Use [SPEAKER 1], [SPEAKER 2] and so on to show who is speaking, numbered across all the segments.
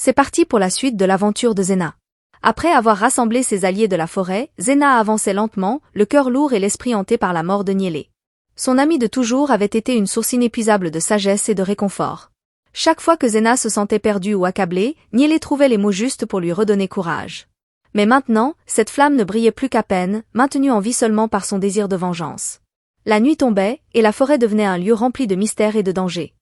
[SPEAKER 1] C'est parti pour la suite de l'aventure de Zena. Après avoir rassemblé ses alliés de la forêt, Zena avançait lentement, le cœur lourd et l'esprit hanté par la mort de Niélé. Son ami de toujours avait été une source inépuisable de sagesse et de réconfort. Chaque fois que Zena se sentait perdue ou accablée, Niélé trouvait les mots justes pour lui redonner courage. Mais maintenant, cette flamme ne brillait plus qu'à peine, maintenue en vie seulement par son désir de vengeance. La nuit tombait, et la forêt devenait un lieu rempli de mystères et de dangers.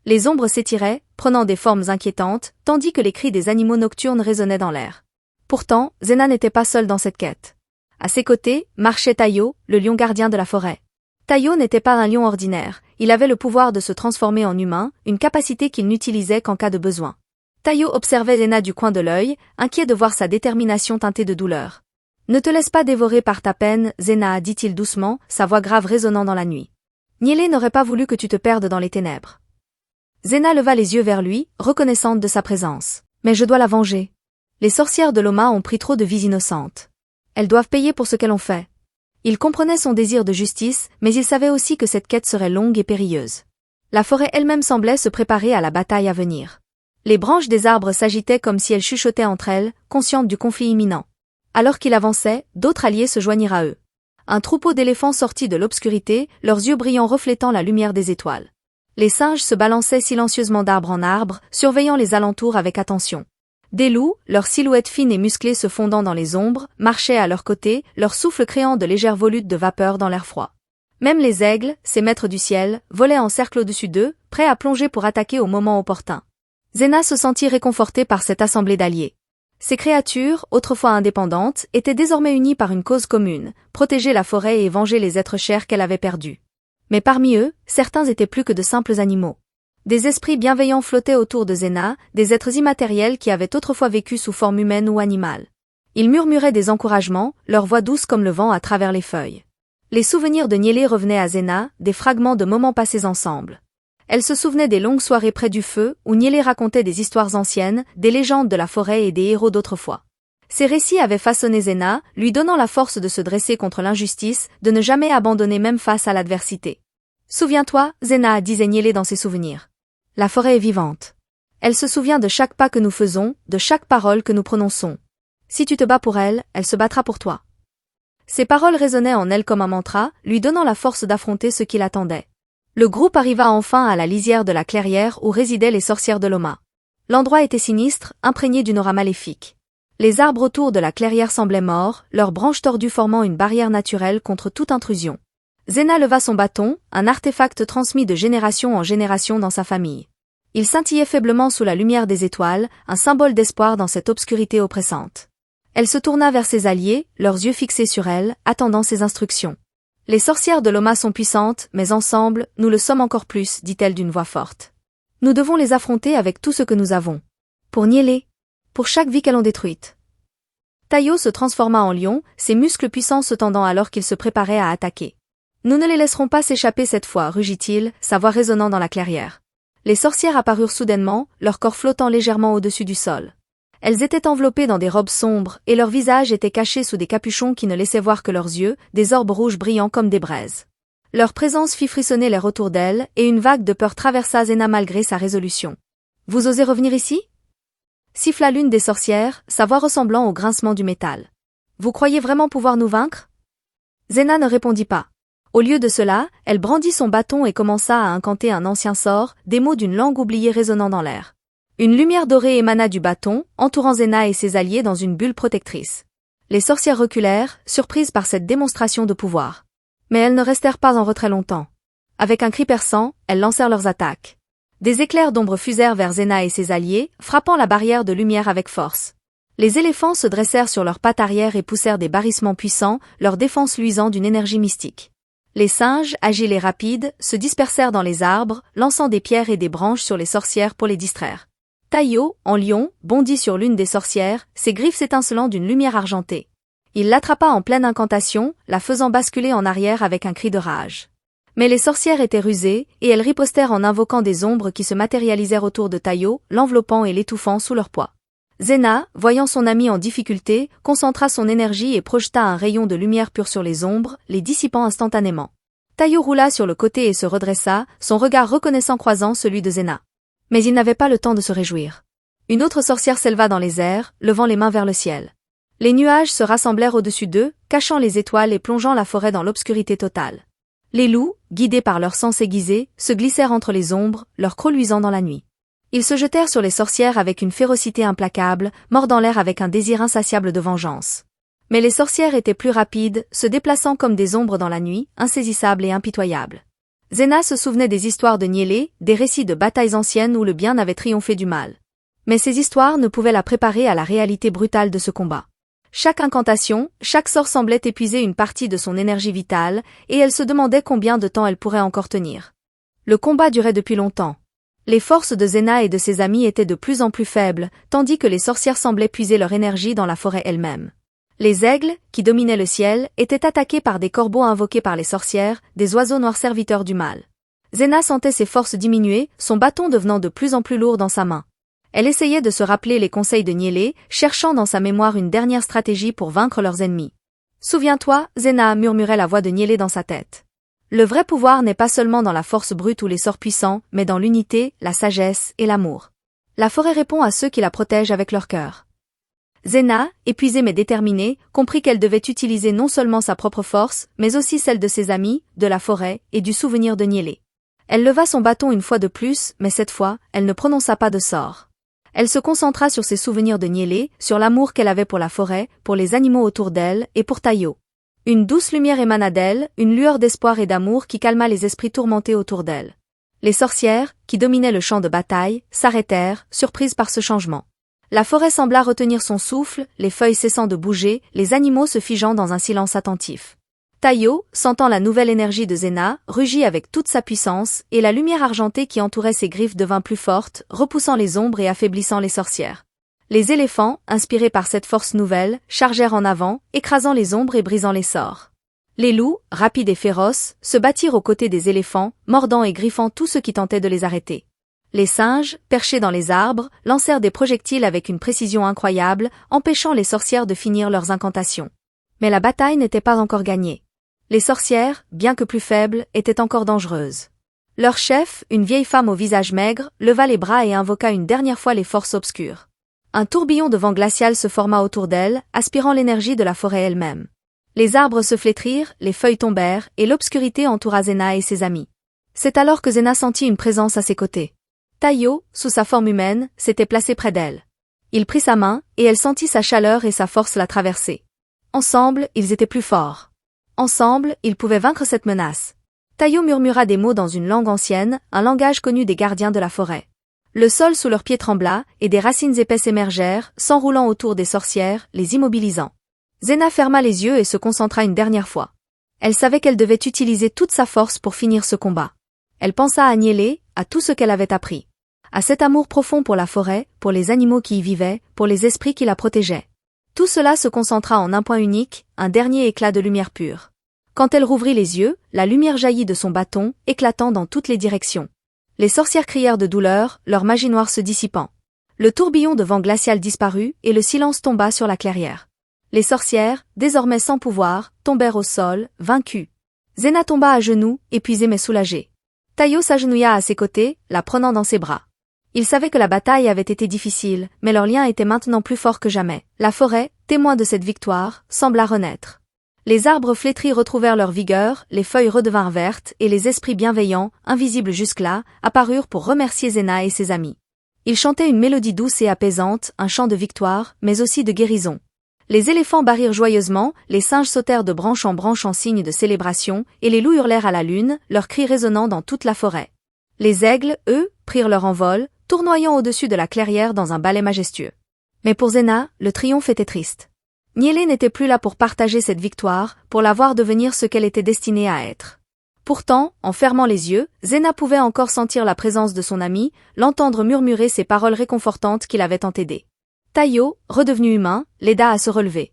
[SPEAKER 1] Les ombres s'étiraient, prenant des formes inquiétantes, tandis que les cris des animaux nocturnes résonnaient dans l'air. Pourtant, Zena n'était pas seule dans cette quête. À ses côtés, marchait Tayo, le lion gardien de la forêt. Tayo n'était pas un lion ordinaire, il avait le pouvoir de se transformer en humain, une capacité qu'il n'utilisait qu'en cas de besoin. Tayo observait Zena du coin de l'œil, inquiet de voir sa détermination teintée de douleur. « Ne te laisse pas dévorer par ta peine, Zena, dit-il doucement, sa voix grave résonnant dans la nuit. Niélé n'aurait pas voulu que tu te perdes dans les ténèbres. » Zena leva les yeux vers lui, reconnaissante de sa présence. « Mais je dois la venger. Les sorcières de Loma ont pris trop de vies innocentes. Elles doivent payer pour ce qu'elles ont fait. » Il comprenait son désir de justice, mais il savait aussi que cette quête serait longue et périlleuse. La forêt elle-même semblait se préparer à la bataille à venir. Les branches des arbres s'agitaient comme si elles chuchotaient entre elles, conscientes du conflit imminent. Alors qu'il avançait, d'autres alliés se joignirent à eux. Un troupeau d'éléphants sortit de l'obscurité, leurs yeux brillants reflétant la lumière des étoiles. Les singes se balançaient silencieusement d'arbre en arbre, surveillant les alentours avec attention. Des loups, leurs silhouettes fines et musclées se fondant dans les ombres, marchaient à leur côté, leur souffle créant de légères volutes de vapeur dans l'air froid. Même les aigles, ces maîtres du ciel, volaient en cercle au-dessus d'eux, prêts à plonger pour attaquer au moment opportun. Zena se sentit réconfortée par cette assemblée d'alliés. Ces créatures, autrefois indépendantes, étaient désormais unies par une cause commune, protéger la forêt et venger les êtres chers qu'elle avait perdus. Mais parmi eux, certains étaient plus que de simples animaux. Des esprits bienveillants flottaient autour de Zena, des êtres immatériels qui avaient autrefois vécu sous forme humaine ou animale. Ils murmuraient des encouragements, leur voix douce comme le vent à travers les feuilles. Les souvenirs de Niélé revenaient à Zena, des fragments de moments passés ensemble. Elle se souvenait des longues soirées près du feu, où Niélé racontait des histoires anciennes, des légendes de la forêt et des héros d'autrefois. Ces récits avaient façonné Zena, lui donnant la force de se dresser contre l'injustice, de ne jamais abandonner même face à l'adversité. « Souviens-toi, Zena, disait Niélé dans ses souvenirs. La forêt est vivante. Elle se souvient de chaque pas que nous faisons, de chaque parole que nous prononçons. Si tu te bats pour elle, elle se battra pour toi. » Ces paroles résonnaient en elle comme un mantra, lui donnant la force d'affronter ce qui l'attendait. Le groupe arriva enfin à la lisière de la clairière où résidaient les sorcières de Loma. L'endroit était sinistre, imprégné d'une aura maléfique. Les arbres autour de la clairière semblaient morts, leurs branches tordues formant une barrière naturelle contre toute intrusion. Zena leva son bâton, un artefact transmis de génération en génération dans sa famille. Il scintillait faiblement sous la lumière des étoiles, un symbole d'espoir dans cette obscurité oppressante. Elle se tourna vers ses alliés, leurs yeux fixés sur elle, attendant ses instructions. « Les sorcières de Loma sont puissantes, mais ensemble, nous le sommes encore plus, dit-elle d'une voix forte. Nous devons les affronter avec tout ce que nous avons. Pour Niélé. Pour chaque vie qu'elles ont détruite. » Tayo se transforma en lion, ses muscles puissants se tendant alors qu'il se préparait à attaquer. « Nous ne les laisserons pas s'échapper cette fois, rugit-il, sa voix résonnant dans la clairière. Les sorcières apparurent soudainement, leur corps flottant légèrement au-dessus du sol. Elles étaient enveloppées dans des robes sombres, et leurs visages étaient cachés sous des capuchons qui ne laissaient voir que leurs yeux, des orbes rouges brillants comme des braises. Leur présence fit frissonner l'air autour d'elles, et une vague de peur traversa Zena malgré sa résolution. « Vous osez revenir ici ?» siffla l'une des sorcières, sa voix ressemblant au grincement du métal. « Vous croyez vraiment pouvoir nous vaincre ?» Zena ne répondit pas. Au lieu de cela, elle brandit son bâton et commença à incanter un ancien sort, des mots d'une langue oubliée résonnant dans l'air. Une lumière dorée émana du bâton, entourant Zena et ses alliés dans une bulle protectrice. Les sorcières reculèrent, surprises par cette démonstration de pouvoir. Mais elles ne restèrent pas en retrait longtemps. Avec un cri perçant, elles lancèrent leurs attaques. Des éclairs d'ombre fusèrent vers Zena et ses alliés, frappant la barrière de lumière avec force. Les éléphants se dressèrent sur leurs pattes arrière et poussèrent des barrissements puissants, leur défense luisant d'une énergie mystique. Les singes, agiles et rapides, se dispersèrent dans les arbres, lançant des pierres et des branches sur les sorcières pour les distraire. Tayo, en lion, bondit sur l'une des sorcières, ses griffes s'étincelant d'une lumière argentée. Il l'attrapa en pleine incantation, la faisant basculer en arrière avec un cri de rage. Mais les sorcières étaient rusées, et elles ripostèrent en invoquant des ombres qui se matérialisèrent autour de Tayo, l'enveloppant et l'étouffant sous leur poids. Zena, voyant son ami en difficulté, concentra son énergie et projeta un rayon de lumière pure sur les ombres, les dissipant instantanément. Tayo roula sur le côté et se redressa, son regard reconnaissant croisant celui de Zena. Mais il n'avait pas le temps de se réjouir. Une autre sorcière s'éleva dans les airs, levant les mains vers le ciel. Les nuages se rassemblèrent au-dessus d'eux, cachant les étoiles et plongeant la forêt dans l'obscurité totale. Les loups, guidés par leurs sens aiguisés, se glissèrent entre les ombres, leurs crocs luisant dans la nuit. Ils se jetèrent sur les sorcières avec une férocité implacable, mordant l'air avec un désir insatiable de vengeance. Mais les sorcières étaient plus rapides, se déplaçant comme des ombres dans la nuit, insaisissables et impitoyables. Zena se souvenait des histoires de Niélé, des récits de batailles anciennes où le bien avait triomphé du mal. Mais ces histoires ne pouvaient la préparer à la réalité brutale de ce combat. Chaque incantation, chaque sort semblait épuiser une partie de son énergie vitale, et elle se demandait combien de temps elle pourrait encore tenir. Le combat durait depuis longtemps. Les forces de Zena et de ses amis étaient de plus en plus faibles, tandis que les sorcières semblaient puiser leur énergie dans la forêt elle-même. Les aigles, qui dominaient le ciel, étaient attaqués par des corbeaux invoqués par les sorcières, des oiseaux noirs serviteurs du mal. Zena sentait ses forces diminuer, son bâton devenant de plus en plus lourd dans sa main. Elle essayait de se rappeler les conseils de Niélé, cherchant dans sa mémoire une dernière stratégie pour vaincre leurs ennemis. « Souviens-toi, Zena » murmurait la voix de Niélé dans sa tête. Le vrai pouvoir n'est pas seulement dans la force brute ou les sorts puissants, mais dans l'unité, la sagesse et l'amour. La forêt répond à ceux qui la protègent avec leur cœur. Zena, épuisée mais déterminée, comprit qu'elle devait utiliser non seulement sa propre force, mais aussi celle de ses amis, de la forêt, et du souvenir de Niélé. Elle leva son bâton une fois de plus, mais cette fois, elle ne prononça pas de sort. Elle se concentra sur ses souvenirs de Niélé, sur l'amour qu'elle avait pour la forêt, pour les animaux autour d'elle, et pour Tayo. Une douce lumière émana d'elle, une lueur d'espoir et d'amour qui calma les esprits tourmentés autour d'elle. Les sorcières, qui dominaient le champ de bataille, s'arrêtèrent, surprises par ce changement. La forêt sembla retenir son souffle, les feuilles cessant de bouger, les animaux se figeant dans un silence attentif. Tayo, sentant la nouvelle énergie de Zena, rugit avec toute sa puissance, et la lumière argentée qui entourait ses griffes devint plus forte, repoussant les ombres et affaiblissant les sorcières. Les éléphants, inspirés par cette force nouvelle, chargèrent en avant, écrasant les ombres et brisant les sorts. Les loups, rapides et féroces, se battirent aux côtés des éléphants, mordant et griffant tout ce qui tentait de les arrêter. Les singes, perchés dans les arbres, lancèrent des projectiles avec une précision incroyable, empêchant les sorcières de finir leurs incantations. Mais la bataille n'était pas encore gagnée. Les sorcières, bien que plus faibles, étaient encore dangereuses. Leur chef, une vieille femme au visage maigre, leva les bras et invoqua une dernière fois les forces obscures. Un tourbillon de vent glacial se forma autour d'elle, aspirant l'énergie de la forêt elle-même. Les arbres se flétrirent, les feuilles tombèrent, et l'obscurité entoura Zena et ses amis. C'est alors que Zena sentit une présence à ses côtés. Tayo, sous sa forme humaine, s'était placé près d'elle. Il prit sa main, et elle sentit sa chaleur et sa force la traverser. Ensemble, ils étaient plus forts. Ensemble, ils pouvaient vaincre cette menace. Tayo murmura des mots dans une langue ancienne, un langage connu des gardiens de la forêt. Le sol sous leurs pieds trembla, et des racines épaisses émergèrent, s'enroulant autour des sorcières, les immobilisant. Zena ferma les yeux et se concentra une dernière fois. Elle savait qu'elle devait utiliser toute sa force pour finir ce combat. Elle pensa à Niélé, à tout ce qu'elle avait appris. À cet amour profond pour la forêt, pour les animaux qui y vivaient, pour les esprits qui la protégeaient. Tout cela se concentra en un point unique, un dernier éclat de lumière pure. Quand elle rouvrit les yeux, la lumière jaillit de son bâton, éclatant dans toutes les directions. Les sorcières crièrent de douleur, leur magie noire se dissipant. Le tourbillon de vent glacial disparut, et le silence tomba sur la clairière. Les sorcières, désormais sans pouvoir, tombèrent au sol, vaincues. Zena tomba à genoux, épuisée mais soulagée. Tayo s'agenouilla à ses côtés, la prenant dans ses bras. Il savait que la bataille avait été difficile, mais leur lien était maintenant plus fort que jamais. La forêt, témoin de cette victoire, sembla renaître. Les arbres flétris retrouvèrent leur vigueur, les feuilles redevinrent vertes, et les esprits bienveillants, invisibles jusque-là, apparurent pour remercier Zena et ses amis. Ils chantaient une mélodie douce et apaisante, un chant de victoire, mais aussi de guérison. Les éléphants barrirent joyeusement, les singes sautèrent de branche en signe de célébration, et les loups hurlèrent à la lune, leurs cris résonnant dans toute la forêt. Les aigles, eux, prirent leur envol, tournoyant au-dessus de la clairière dans un ballet majestueux. Mais pour Zena, le triomphe était triste. Niélé n'était plus là pour partager cette victoire, pour la voir devenir ce qu'elle était destinée à être. Pourtant, en fermant les yeux, Zena pouvait encore sentir la présence de son ami, l'entendre murmurer ces paroles réconfortantes qui l'avaient tant aidée. Tayo, redevenu humain, l'aida à se relever.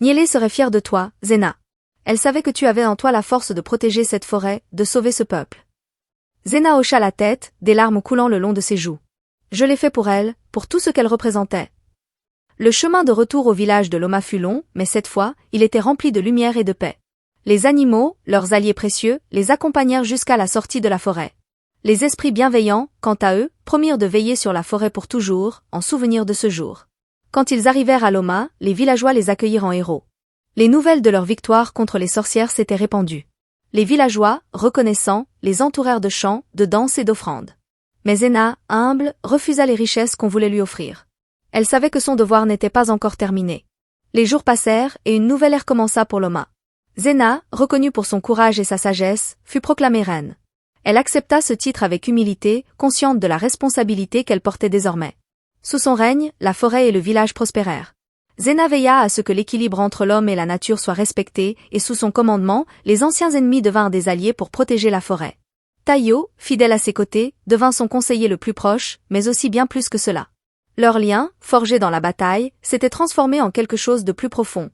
[SPEAKER 1] Niélé serait fière de toi, Zena. Elle savait que tu avais en toi la force de protéger cette forêt, de sauver ce peuple. Zena hocha la tête, des larmes coulant le long de ses joues. Je l'ai fait pour elle, pour tout ce qu'elle représentait. Le chemin de retour au village de Loma fut long, mais cette fois, il était rempli de lumière et de paix. Les animaux, leurs alliés précieux, les accompagnèrent jusqu'à la sortie de la forêt. Les esprits bienveillants, quant à eux, promirent de veiller sur la forêt pour toujours, en souvenir de ce jour. Quand ils arrivèrent à Loma, les villageois les accueillirent en héros. Les nouvelles de leur victoire contre les sorcières s'étaient répandues. Les villageois, reconnaissants, les entourèrent de chants, de danses et d'offrandes. Mais Zena, humble, refusa les richesses qu'on voulait lui offrir. Elle savait que son devoir n'était pas encore terminé. Les jours passèrent et une nouvelle ère commença pour Loma. Zena, reconnue pour son courage et sa sagesse, fut proclamée reine. Elle accepta ce titre avec humilité, consciente de la responsabilité qu'elle portait désormais. Sous son règne, la forêt et le village prospérèrent. Zena veilla à ce que l'équilibre entre l'homme et la nature soit respecté, et sous son commandement, les anciens ennemis devinrent des alliés pour protéger la forêt. Tayo, fidèle à ses côtés, devint son conseiller le plus proche, mais aussi bien plus que cela. Leur lien, forgé dans la bataille, s'était transformé en quelque chose de plus profond.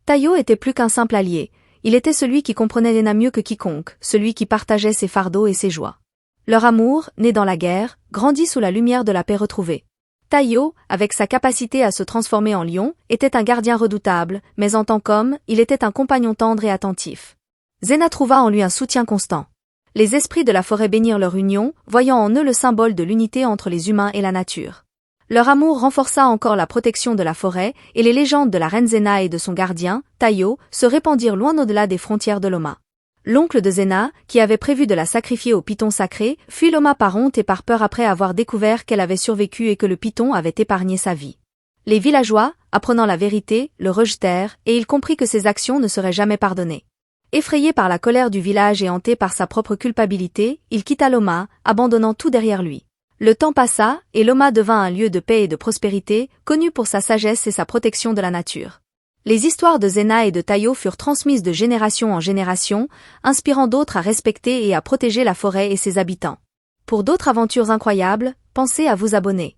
[SPEAKER 1] Tayo était plus qu'un simple allié, il était celui qui comprenait Zena mieux que quiconque, celui qui partageait ses fardeaux et ses joies. Leur amour, né dans la guerre, grandit sous la lumière de la paix retrouvée. Tayo, avec sa capacité à se transformer en lion, était un gardien redoutable, mais en tant qu'homme, il était un compagnon tendre et attentif. Zena trouva en lui un soutien constant. Les esprits de la forêt bénirent leur union, voyant en eux le symbole de l'unité entre les humains et la nature. Leur amour renforça encore la protection de la forêt, et les légendes de la reine Zena et de son gardien, Tayo, se répandirent loin au-delà des frontières de Loma. L'oncle de Zena, qui avait prévu de la sacrifier au python sacré, fuit Loma par honte et par peur après avoir découvert qu'elle avait survécu et que le python avait épargné sa vie. Les villageois, apprenant la vérité, le rejetèrent, et il comprit que ses actions ne seraient jamais pardonnées. Effrayé par la colère du village et hanté par sa propre culpabilité, il quitta Loma, abandonnant tout derrière lui. Le temps passa, et Loma devint un lieu de paix et de prospérité, connu pour sa sagesse et sa protection de la nature. Les histoires de Zena et de Tayo furent transmises de génération en génération, inspirant d'autres à respecter et à protéger la forêt et ses habitants. Pour d'autres aventures incroyables, pensez à vous abonner.